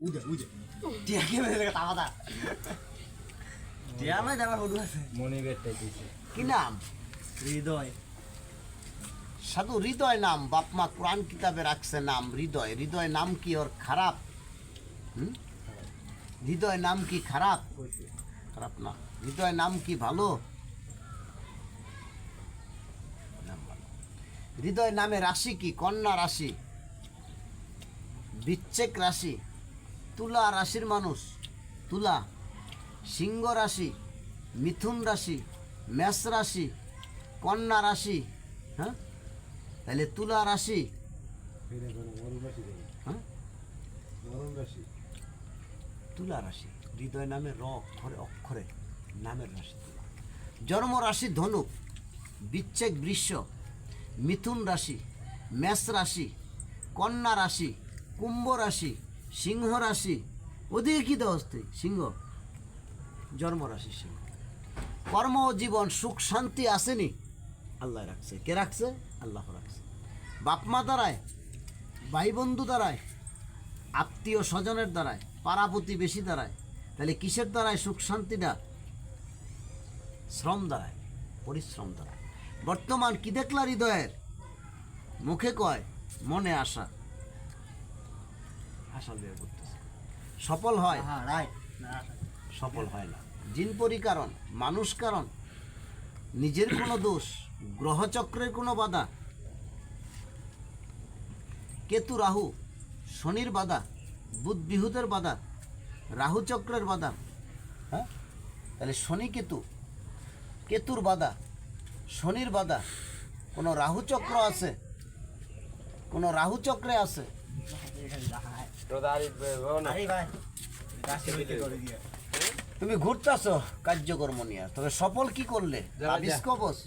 উদে টিয়াকে মেরে তাওয়াদা টিয়া মে যাবার বড় আছে মনে বেটাই দিছে কি নাম? হৃদয় সাধু হৃদয় নাম, বাপ মা কোরআন কিতাবে রাখছে নাম হৃদয়। হৃদয় নাম কি ওর খারাপ? হৃদয় নাম কি খারাপ? খারাপ না। হৃদয় নাম কি ভালো? নাম ভালো। হৃদয় নামে রাশি কি? কন্যা রাশি, বৃশ্চিক রাশি, তুলা রাশির মানুষ, তুলা, সিংহ রাশি, মিথুন রাশি, মেষ রাশি, কন্যা রাশি। হ্যাঁ, তাহলে তুলা রাশি, হ্যাঁ তুলা রাশি। হৃদয় নামে র অক্ষরে অক্ষরে নামের রাশি তুলা। জন্ম রাশি ধনুক, বৃশ্চিক বৃষ, মিথুন রাশি, মেষ রাশি, কন্যা রাশি, কুম্ভ রাশি, সিংহ রাশি। ওদিকে কি দোস্ত? সিংহ জন্ম রাশি সিংহ। কর্ম ও জীবন সুখ শান্তি আসেনি, আল্লাহ রাখছে। কে রাখছে? আল্লাহ রাখছে। বাপ মা দ্বারায়, ভাই বন্ধু দ্বারায়, আত্মীয় স্বজনের দ্বারায়, পাড়া প্রতিবেশী দ্বারায়। তাহলে কিসের দ্বারায় সুখ শান্তিটা? শ্রম দ্বারায়, পরিশ্রম দ্বারায়। বর্তমান কি দেখলা হৃদয়ের? মুখে কয়, মনে আশা, আশা বের করতেছে। সফল হয়? হ্যাঁ রাইট সফল হয় না। জিন পরিকারণ, মানুষ কারণ, নিজের কোনো দোষ, গ্রহচক্রের কোনো বাধা, কেতু রাহু, শনির বাধা, বুধ বিহুদের বাধা, রাহু চক্রের বাধা। হ্যাঁ, তাহলে শনি কেতু, কেতুর বাধা, শনির বাধা। কোনো রাহু চক্র আছে? কোনো রাহু চক্রে আছে? তো দাঁড়ি না আরে ভাই রাশি হইতে করে দিয়ে তুমি ঘুরতেছ কার্যকর্ম নিয়ে, তবে সফল কি করলে? যা, যা। বিস্কবস